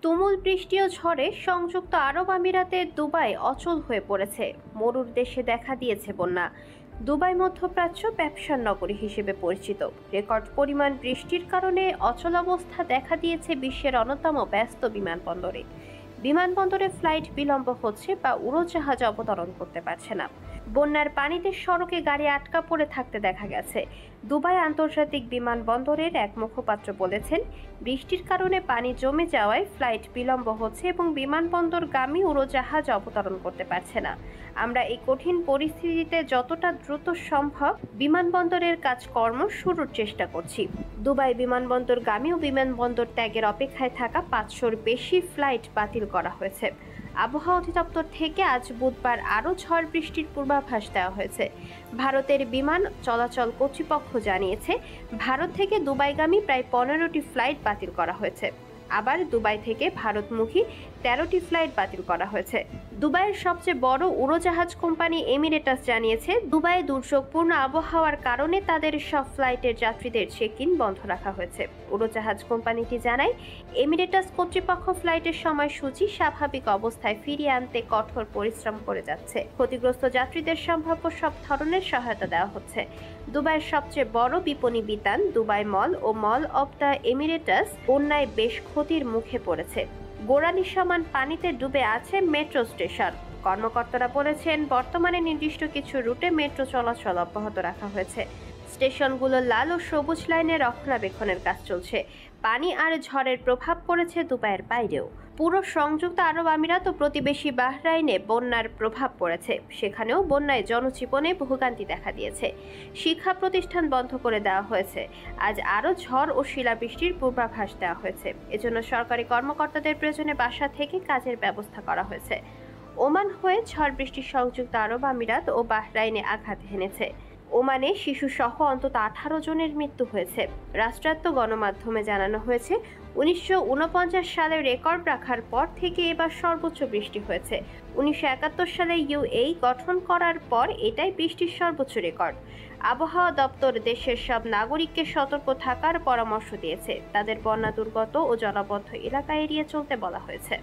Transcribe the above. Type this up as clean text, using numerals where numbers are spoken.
তুমুল বৃষ্টি ও ঝড়ে সংযুক্ত আরব আমিরাতে দুবাই অচল হয়ে পড়েছে। মরুর দেশে দেখা দিয়েছে বন্যা। দুবাই মধ্যপ্রাচ্য ব্যবসার নগরী হিসেবে পরিচিত। রেকর্ড পরিমাণ বৃষ্টির কারণে অচলাবস্থা দেখা দিয়েছে বিশ্বের অন্যতম ব্যস্ত বিমানবন্দরে। বিমানবন্দরে ফ্লাইট বিলম্ব হচ্ছে বা উড়োজাহাজ অবতরণ করতে পারছে না। বন্যার পানিতে সড়কে গাড়ি আটকা পড়ে থাকতে দেখা গেছে। দুবাই আন্তর্জাতিক বিমানবন্দরের এক মুখপাত্র বলেছেন, বৃষ্টির কারণে পানি জমে যাওয়ায় ফ্লাইট বিলম্ব হচ্ছে এবং বিমানবন্দরগামী উড়োজাহাজ অবতরণ করতে পারছে না। আমরা এই কঠিন পরিস্থিতিতে যতটা দ্রুত সম্ভব বিমানবন্দরের কাজকর্ম শুরুর চেষ্টা করছি। দুবাই বিমানবন্দরগামী ও বিমানবন্দর ত্যাগের অপেক্ষায় থাকা 500-র বেশি ফ্লাইট বাতিল করা হয়েছে। আবহাওয়া অধিদপ্তর থেকে আজ বুধবার আরও ঝড় বৃষ্টির পূর্বাভাস দেওয়া হয়েছে। ভারতের বিমান চলাচল কর্তৃপক্ষ জানিয়েছে, ভারত থেকে দুবাইগামী প্রায় 15টি ফ্লাইট বাতিল করা হয়েছে। আবার দুবাই থেকে ভারতমুখী 13টি ফ্লাইট বাতিল করা হয়েছে। দুবাইয়ের সবচেয়ে বড় উড়োজাহাজ কোম্পানি এমিরেটাস জানিয়েছে, দুবাইয়ে দুর্যোগপূর্ণ আবহাওয়ার কারণে তাদের সব ফ্লাইটের যাত্রীদের চেক ইন বন্ধ রাখা হয়েছে। উড়োজাহাজ কোম্পানিটি জানায়, এমিরেটাস কর্তৃপক্ষ ফ্লাইটের সময়সূচি স্বাভাবিক অবস্থায় ফিরিয়ে আনতে কঠোর পরিশ্রম করে যাচ্ছে। ক্ষতিগ্রস্ত যাত্রীদের সম্ভাব্য সব ধরনের সহায়তা দেওয়া হচ্ছে। দুবাইয়ের সবচেয়ে বড় বিপণী বিতান দুবাই মল ও মল অব দ্য এমিরেটাস বন্যায় বেশ ক্ষতির মুখে পড়েছে। গোড়ালি সমান পানিতে ডুবে আছে মেট্রো স্টেশন। কর্মকর্তারা বলেছেন, বর্তমানে নির্দিষ্ট কিছু রুটে মেট্রো চলাচল অব্যাহত রাখা হয়েছে। স্টেশনগুলো লাল ও সবুজ লাইনে রক্ষণাবেক্ষণের কাজ চলছে। পানি আর ঝড়ের প্রভাব পড়েছে দুবাইয়ের বাইরেও। পুরো সংযুক্ত আরব আমিরাত ও প্রতিবেশী বাহরাইনে বন্যার প্রভাব পড়েছে। সেখানেও বন্যায় জনজীবনে ভোগান্তি দেখা দিয়েছে। শিক্ষা প্রতিষ্ঠান বন্ধ করে দেওয়া হয়েছে। আজ আরও ঝড় ও শিলাবৃষ্টির পূর্বাভাস দেওয়া হয়েছে। এজন্য সরকারি কর্মকর্তাদের প্রয়োজনে বাসা থেকে কাজের ব্যবস্থা করা হয়েছে। ওমান হয়ে ঝড় বৃষ্টি সংযুক্ত আরব আমিরাত ও বাহরাইনে আঘাত হেনেছে। ওমানে শিশুসহ অন্তত 18 জনের মৃত্যু হয়েছে। রাষ্ট্রায়ত্ত গণমাধ্যমে জানানো হয়েছে, 1949 সালে রেকর্ড রাখার পর থেকে এবার সর্বোচ্চ বৃষ্টি হয়েছে। 1971 সালে ইউএই গঠন করার পর এটাই বৃষ্টির সর্বোচ্চ রেকর্ড। আবহাওয়া দপ্তর দেশের সব নাগরিককে সতর্ক থাকার পরামর্শ দিয়েছে। তাদের বন্যা দুর্গত ও জলাবদ্ধ এলাকা এড়িয়ে চলতে বলা হয়েছে।